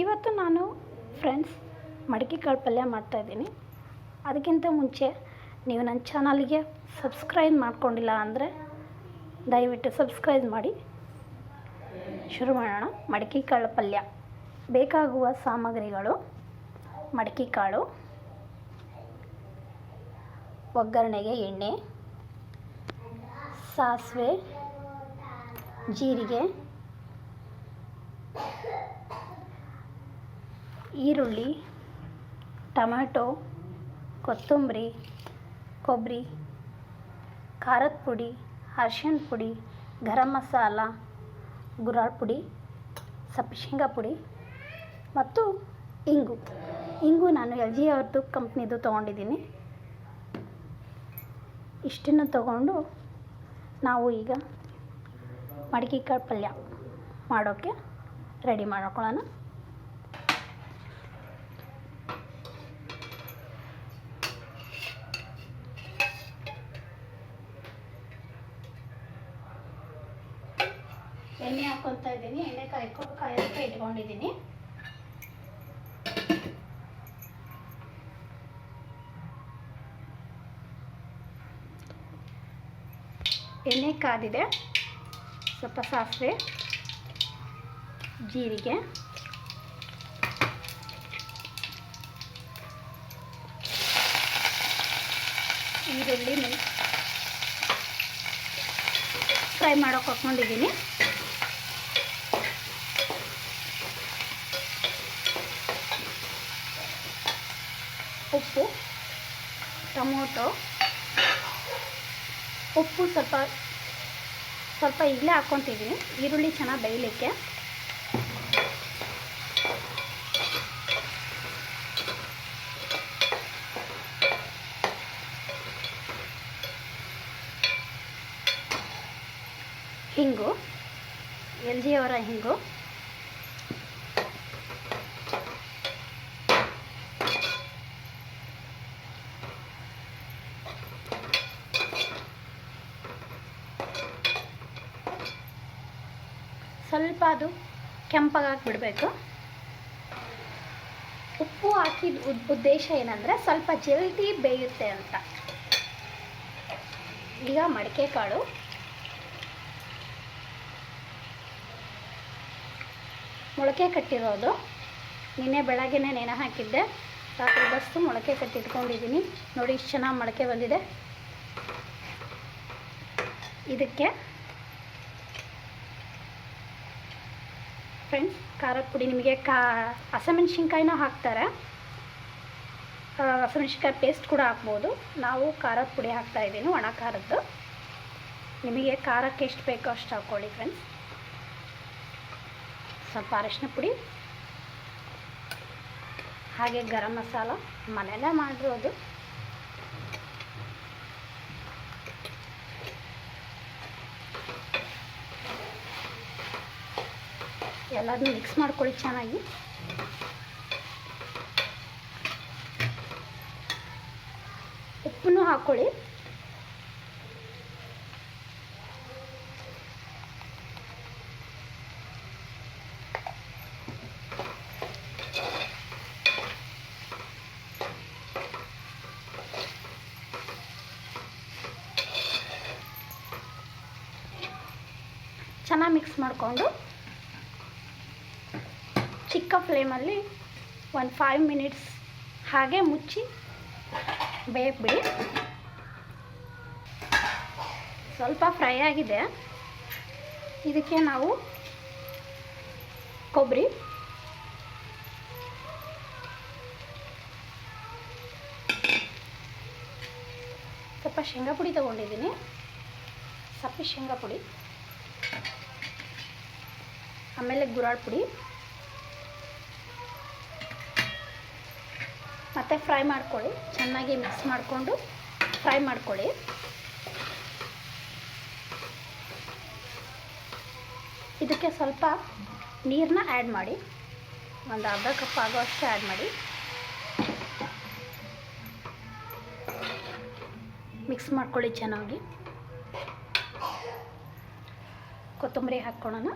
ಇವತ್ತು ನಾನು ಫ್ರೆಂಡ್ಸ್ ಮಡಿಕೆ ಕಾಳು ಪಲ್ಯ ಮಾಡ್ತಾಯಿದ್ದೀನಿ. ಅದಕ್ಕಿಂತ ಮುಂಚೆ ನೀವು ನನ್ನ ಚಾನಲ್ಗೆ ಸಬ್ಸ್ಕ್ರೈಬ್ ಮಾಡ್ಕೊಂಡಿಲ್ಲ ಅಂದರೆ ದಯವಿಟ್ಟು ಸಬ್ಸ್ಕ್ರೈಬ್ ಮಾಡಿ. ಶುರು ಮಾಡೋಣ. ಮಡಿಕೆ ಕಾಳು ಪಲ್ಯ ಬೇಕಾಗುವ ಸಾಮಗ್ರಿಗಳು: ಮಡಿಕೆ ಕಾಳು, ಒಗ್ಗರಣೆಗೆ ಎಣ್ಣೆ, ಸಾಸಿವೆ, ಜೀರಿಗೆ, ಈರುಳ್ಳಿ, ಟೊಮ್ಯಾಟೊ, ಕೊತ್ತಂಬರಿ, ಕೊಬ್ಬರಿ, ಖಾರದ ಪುಡಿ, ಅರಿಶಿಣ ಪುಡಿ, ಗರಂ ಮಸಾಲ, ಗುರಾಳ್ ಪುಡಿ, ಸಪ್ಪೆ ಶೇಂಗಾ ಪುಡಿ ಮತ್ತು ಇಂಗು ನಾನು LG ಅವ್ರದ್ದು ಕಂಪ್ನಿದು ತೊಗೊಂಡಿದ್ದೀನಿ. ಇಷ್ಟನ್ನು ತಗೊಂಡು ನಾವು ಈಗ ಮಡಿಕೆ ಕಾಳು ಪಲ್ಯ ಮಾಡೋಕ್ಕೆ ರೆಡಿ ಮಾಡ್ಕೊಳ್ಳೋಣ. ಎಣ್ಣೆ ಹಾಕ್ಕೊತಾ ಇದ್ದೀನಿ. ಎಣ್ಣೆ ಕಾಯೋಕ್ಕೆ ಇಟ್ಕೊಂಡಿದ್ದೀನಿ. ಎಣ್ಣೆ ಕಾದಿದೆ. ಸ್ವಲ್ಪ ಸಾಸಿವೆ, ಜೀರಿಗೆ, ಈರುಳ್ಳಿ ಫ್ರೈ ಮಾಡೋಕೆ ಹಾಕ್ಕೊಂಡಿದ್ದೀನಿ. ಉಪ್ಪು, ಟೊಮೊಟೊ, ಉಪ್ಪು ಸ್ವಲ್ಪ ಈಗಲೇ ಹಾಕ್ಕೊತಿದ್ದೀನಿ. ಈರುಳ್ಳಿ ಚೆನ್ನಾಗಿ ಬೇಯಲಿಕ್ಕೆ. ಹಿಂಗು, LG ಅವರ ಹಿಂಗು, ಸ್ವಲ್ಪ ಅದು ಕೆಂಪಗಾಗಿ ಬಿಡಬೇಕು. ಉಪ್ಪು ಹಾಕಿದ ಉದ್ದೇಶ ಏನಂದರೆ ಸ್ವಲ್ಪ ಜಲ್ದಿ ಬೇಯುತ್ತೆ ಅಂತ. ಈಗ ಮಡಿಕೆ ಕಾಳು ಮೊಳಕೆ ಕಟ್ಟಿರೋದು. ನಿನ್ನೆ ಬೆಳಗ್ಗೆನೇ ನೆನೆ ಹಾಕಿದ್ದೆ. ರಾತ್ರಿ ಬಸ್ಸು ಮೊಳಕೆ ಕಟ್ಟಿಟ್ಕೊಂಡಿದ್ದೀನಿ. ನೋಡಿ ಇಷ್ಟು ಚೆನ್ನಾಗಿ ಮೊಳಕೆ ಬಂದಿದೆ. ಇದಕ್ಕೆ ಫ್ರೆಂಡ್ಸ್ ಖಾರದ ಪುಡಿ, ನಿಮಗೆ ಹಸಿಮೆಣ್ಸಿನ್ಕಾಯಿನೂ ಹಾಕ್ತಾರೆ, ಹಸಿಮೆಣ್ಸಿನ್ಕಾಯಿ ಪೇಸ್ಟ್ ಕೂಡ ಹಾಕ್ಬೋದು. ನಾವು ಖಾರದ ಪುಡಿ ಹಾಕ್ತಾಯಿದ್ದೀನಿ, ಒಣ ಖಾರದ್ದು. ನಿಮಗೆ ಖಾರಕ್ಕೆ ಎಷ್ಟು ಬೇಕೋ ಅಷ್ಟು ಹಾಕ್ಕೊಳ್ಳಿ ಫ್ರೆಂಡ್ಸ್. ಸ್ವಲ್ಪ ಅರಿಶಿನ ಪುಡಿ, ಹಾಗೆ ಗರಂ ಮಸಾಲ ಮನೆಯಲ್ಲೇ ಮಾಡಿರೋದು. ಎಲ್ಲದನ್ನೂ ಮಿಕ್ಸ್ ಮಾಡ್ಕೊಳ್ಳಿ ಚೆನ್ನಾಗಿ. ಉಪ್ಪನ್ನು ಹಾಕ್ಕೊಳ್ಳಿ. ಚೆನ್ನಾಗಿ ಮಿಕ್ಸ್ ಮಾಡಿಕೊಂಡು ಚಿಕ್ಕ ಫ್ಲೇಮಲ್ಲಿ ಒಂದು 5 ಮಿನಿಟ್ಸ್ ಹಾಗೆ ಮುಚ್ಚಿ ಬೇಯಕ್ಕೆ ಬಿಡಿ. ಸ್ವಲ್ಪ ಫ್ರೈ ಆಗಿದೆ. ಇದಕ್ಕೆ ನಾವು ಕೊಬ್ಬರಿ, ಸ್ವಲ್ಪ ಶೇಂಗಾ ಪುಡಿ ತೊಗೊಂಡಿದ್ದೀನಿ, ಸಪ್ಪೆ ಶೇಂಗಾ ಪುಡಿ, ಆಮೇಲೆ ಗುರಾಳ್ ಪುಡಿ ಮತ್ತು ಫ್ರೈ ಮಾಡ್ಕೊಳ್ಳಿ. ಚೆನ್ನಾಗಿ ಮಿಕ್ಸ್ ಮಾಡಿಕೊಂಡು ಫ್ರೈ ಮಾಡ್ಕೊಳ್ಳಿ. ಇದಕ್ಕೆ ಸ್ವಲ್ಪ ನೀರನ್ನ ಆ್ಯಡ್ ಮಾಡಿ. ಒಂದು ಅರ್ಧ ಕಪ್ ಆಗೋಷ್ಟು ಆ್ಯಡ್ ಮಾಡಿ. ಮಿಕ್ಸ್ ಮಾಡ್ಕೊಳ್ಳಿ ಚೆನ್ನಾಗಿ. ಕೊತ್ತಂಬರಿ ಹಾಕ್ಕೊಳ್ಳೋಣ.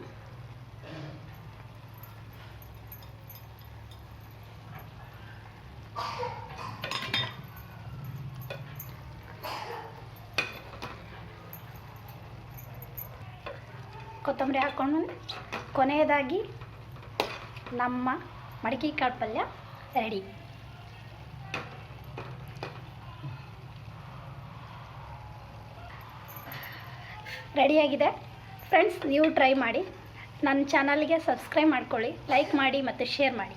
ಕೊತ್ತಂಬರಿ ಹಾಕ್ಕೊಂಡು ಕೊನೆಯದಾಗಿ ನಮ್ಮ ಮಡಿಕೆ ಕಾಳು ಪಲ್ಯ ರೆಡಿ. ರೆಡಿಯಾಗಿದೆ ಫ್ರೆಂಡ್ಸ್, ನೀವು ಟ್ರೈ ಮಾಡಿ. ನನ್ನ ಚಾನಲ್ಗೆ ಸಬ್ಸ್ಕ್ರೈಬ್ ಮಾಡ್ಕೊಳ್ಳಿ, ಲೈಕ್ ಮಾಡಿ ಮತ್ತು ಶೇರ್ ಮಾಡಿ.